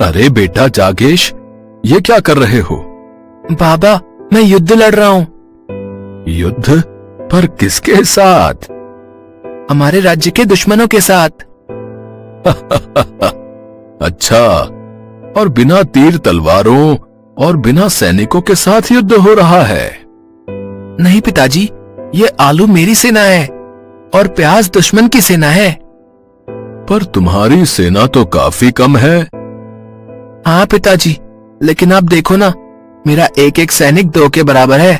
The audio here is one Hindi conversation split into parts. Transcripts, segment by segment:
अरे बेटा जागेश, ये क्या कर रहे हो? बाबा, मैं युद्ध लड़ रहा हूँ। युद्ध? पर किसके साथ? हमारे राज्य के दुश्मनों के साथ। अच्छा, और बिना तीर तलवारों और बिना सैनिकों के साथ युद्ध हो रहा है? नहीं पिताजी, ये आलू मेरी सेना है और प्याज दुश्मन की सेना है। पर तुम्हारी सेना तो काफी कम है। हाँ पिताजी, लेकिन आप देखो ना, मेरा एक एक सैनिक 2 के बराबर है।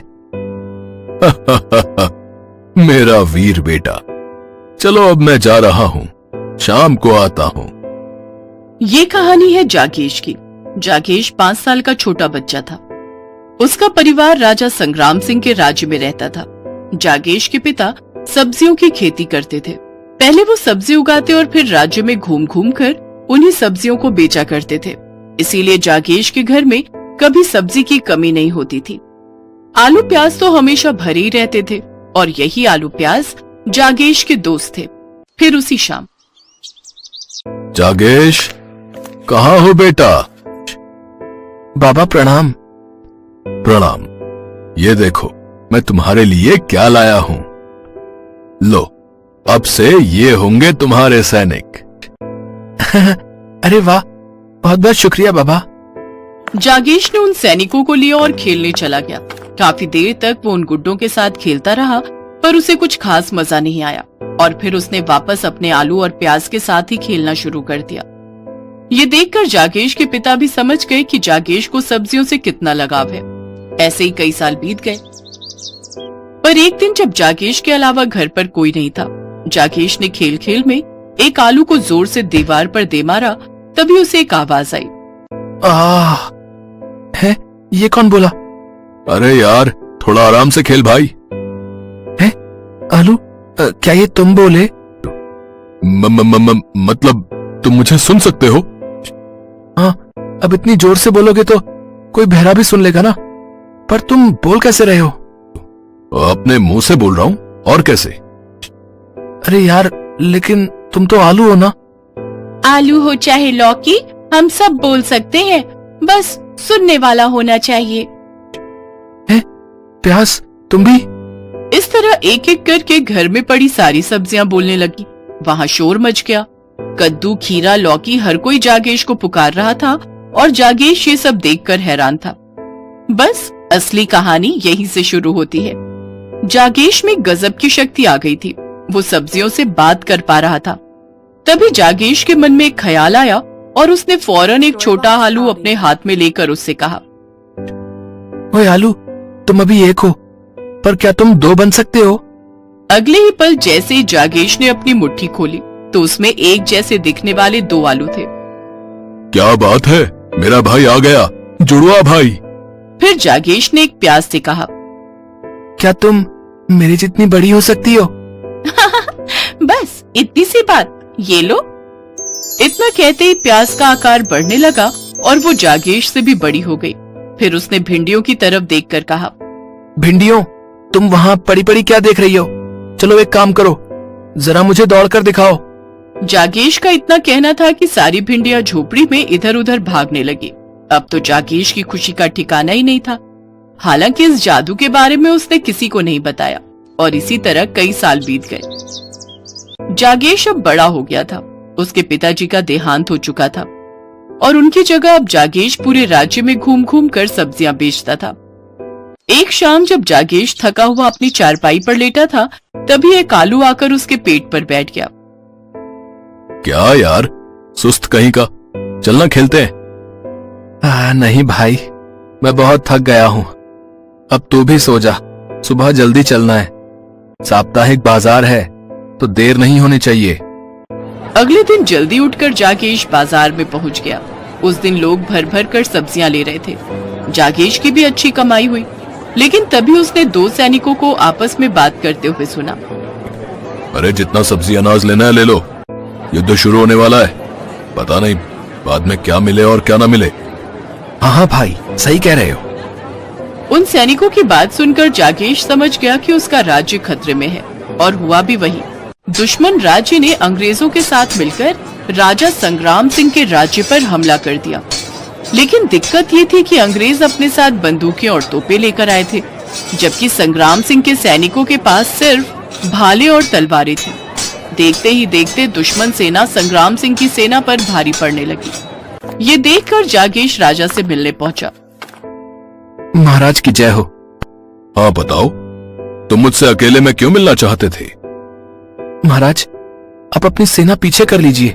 मेरा वीर बेटा, चलो अब मैं जा रहा हूँ, शाम को आता हूँ। ये कहानी है जागेश की। जागेश 5 साल का छोटा बच्चा था। उसका परिवार राजा संग्राम सिंह के राज्य में रहता था। जागेश के पिता सब्जियों की खेती करते थे। पहले वो सब्जी उगाते और फिर राज्य में घूम घूम कर उन्हीं सब्जियों को बेचा करते थे। इसीलिए जागेश के घर में कभी सब्जी की कमी नहीं होती थी। आलू प्याज तो हमेशा भरे ही रहते थे और यही आलू प्याज जागेश के दोस्त थे। फिर उसी शाम, जागेश, कहाँ हो बेटा? बाबा प्रणाम। प्रणाम। ये देखो, मैं तुम्हारे लिए क्या लाया हूँ। लो, अब से ये होंगे तुम्हारे सैनिक। अरे वाह, बहुत बहुत शुक्रिया बाबा। जागेश ने उन सैनिकों को लिया और खेलने चला गया। काफी देर तक वो उन गुड्डों के साथ खेलता रहा, पर उसे कुछ खास मजा नहीं आया और फिर उसने वापस अपने आलू और प्याज के साथ ही खेलना शुरू कर दिया। ये देखकर जागेश के पिता भी समझ गए कि जागेश को सब्जियों से कितना लगाव है। ऐसे ही कई साल बीत गए। पर एक दिन जब जागेश के अलावा घर पर कोई नहीं था, जागेश ने खेल खेल में एक आलू को जोर से दीवार पर दे मारा। तभी उसे एक आवाज आई। है, ये कौन बोला? अरे यार, थोड़ा आराम से खेल भाई। है आलू, क्या ये तुम बोले? मतलब तुम मुझे सुन सकते हो? हाँ, अब इतनी जोर से बोलोगे तो कोई बहरा भी सुन लेगा ना। पर तुम बोल कैसे रहे हो? अपने मुंह से बोल रहा हूँ, और कैसे? अरे यार, लेकिन तुम तो आलू हो ना। आलू हो चाहे लौकी, हम सब बोल सकते हैं, बस सुनने वाला होना चाहिए। है, प्याज तुम भी? इस तरह एक एक करके घर में पड़ी सारी सब्जियां बोलने लगी। वहाँ शोर मच गया। कद्दू, खीरा, लौकी, हर कोई जागेश को पुकार रहा था और जागेश ये सब देखकर हैरान था। बस असली कहानी यहीं से शुरू होती है। जागेश में गजब की शक्ति आ गई थी। वो सब्जियों से बात कर पा रहा था। तभी जागेश के मन में एक ख्याल आया और उसने फौरन एक छोटा आलू अपने हाथ में लेकर उससे कहा, ओए आलू, तुम अभी एक हो, पर क्या तुम 2 बन सकते हो? अगले ही पल जैसे ही जागेश ने अपनी मुट्ठी खोली तो उसमें एक जैसे दिखने वाले 2 आलू थे। क्या बात है, मेरा भाई आ गया, जुड़वा भाई। फिर जागेश ने एक प्याज से कहा, क्या तुम मेरी जितनी बड़ी हो सकती हो? बस इतनी सी बात, ये लो। इतना कहते ही प्याज का आकार बढ़ने लगा और वो जागेश से भी बड़ी हो गई। फिर उसने भिंडियों की तरफ देखकर कहा, भिंडियों, तुम वहाँ पड़ी पड़ी क्या देख रही हो? चलो एक काम करो, जरा मुझे दौड़कर दिखाओ। जागेश का इतना कहना था कि सारी भिंडियां झोपड़ी में इधर उधर भागने लगी। अब तो जागेश की खुशी का ठिकाना ही नहीं था। हालांकि इस जादू के बारे में उसने किसी को नहीं बताया और इसी तरह कई साल बीत गए। जागेश अब बड़ा हो गया था। उसके पिताजी का देहांत हो चुका था और उनकी जगह अब जागेश पूरे राज्य में घूम घूम कर सब्जियां बेचता था। एक शाम जब जागेश थका हुआ अपनी चारपाई पर लेटा था, तभी एक आलू आकर उसके पेट पर बैठ गया। क्या यार, सुस्त कहीं का, चलना खेलते हैं। नहीं भाई, मैं बहुत थक गया हूँ। अब तू भी सो जा, सुबह जल्दी चलना है। साप्ताहिक बाजार है तो देर नहीं होनी चाहिए। अगले दिन जल्दी उठकर जागेश बाजार में पहुंच गया। उस दिन लोग भर भर कर सब्जियां ले रहे थे। जागेश की भी अच्छी कमाई हुई, लेकिन तभी उसने 2 सैनिकों को आपस में बात करते हुए सुना। अरे जितना सब्जी अनाज लेना है ले लो, युद्ध शुरू होने वाला है, पता नहीं बाद में क्या मिले और क्या ना मिले। हाँ भाई, सही कह रहे हो। उन सैनिकों की बात सुनकर जागेश समझ गया कि उसका राज्य खतरे में है और हुआ भी वही। दुश्मन राज्य ने अंग्रेजों के साथ मिलकर राजा संग्राम सिंह के राज्य पर हमला कर दिया। लेकिन दिक्कत ये थी कि अंग्रेज अपने साथ बंदूकें और तोपें लेकर आए थे, जबकि संग्राम सिंह के सैनिकों के पास सिर्फ भाले और तलवारें थी। देखते ही देखते दुश्मन सेना संग्राम सिंह की सेना पर भारी पड़ने लगी। ये देखकर जागेश राजा से मिलने पहुंचा। महाराज की जय हो। हाँ बताओ, तुम मुझसे अकेले में क्यों मिलना चाहते थे? महाराज, आप अपनी सेना पीछे कर लीजिए,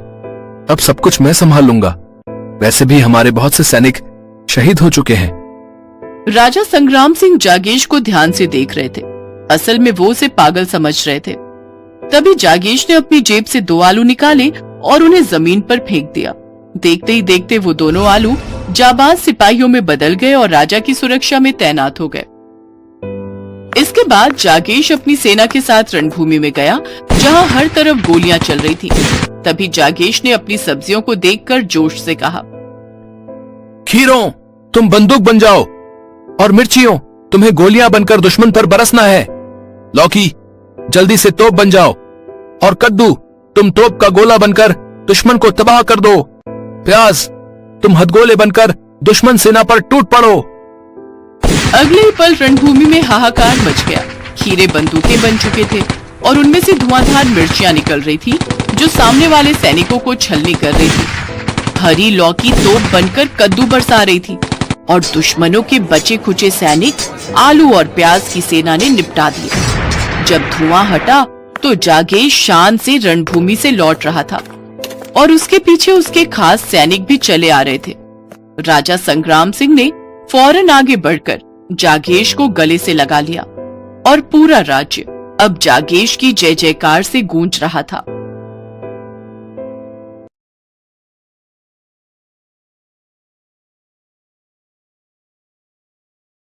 अब सब कुछ मैं संभाल लूंगा। वैसे भी हमारे बहुत से सैनिक शहीद हो चुके हैं। राजा संग्राम सिंह जागेश को ध्यान से देख रहे थे। असल में वो उसे पागल समझ रहे थे। तभी जागेश ने अपनी जेब से 2 आलू निकाले और उन्हें जमीन पर फेंक दिया। देखते ही देखते वो दोनों आलू जाबाज सिपाहियों में बदल गए और राजा की सुरक्षा में तैनात हो गए। इसके बाद जागेश अपनी सेना के साथ रणभूमि में गया, जहां हर तरफ गोलियां चल रही थी। तभी जागेश ने अपनी सब्जियों को देखकर जोश से कहा, खीरों, तुम बंदूक बन जाओ, और मिर्चियों, तुम्हें गोलियां बनकर दुश्मन पर बरसना है। लौकी, जल्दी से तोप बन जाओ, और कद्दू, तुम तोप का गोला बनकर दुश्मन को तबाह कर दो। प्याज, तुम हथगोले बनकर दुश्मन सेना पर टूट पड़ो। अगले ही पल रणभूमि में हाहाकार मच गया। खीरे बंदूकें बन चुके थे और उनमें से धुआंधार मिर्चियां निकल रही थी, जो सामने वाले सैनिकों को छलनी कर रही थी। हरी लौकी तोप बनकर कद्दू बरसा रही थी और दुश्मनों के बचे खुचे सैनिक आलू और प्याज की सेना ने निपटा दिए। जब धुआं हटा तो जागेश शान से रणभूमि से लौट रहा था और उसके पीछे उसके खास सैनिक भी चले आ रहे थे। राजा संग्राम सिंह ने फौरन आगे बढ़कर जागेश को गले से लगा लिया और पूरा राज्य अब जागेश की जय जयकार से गूंज रहा था।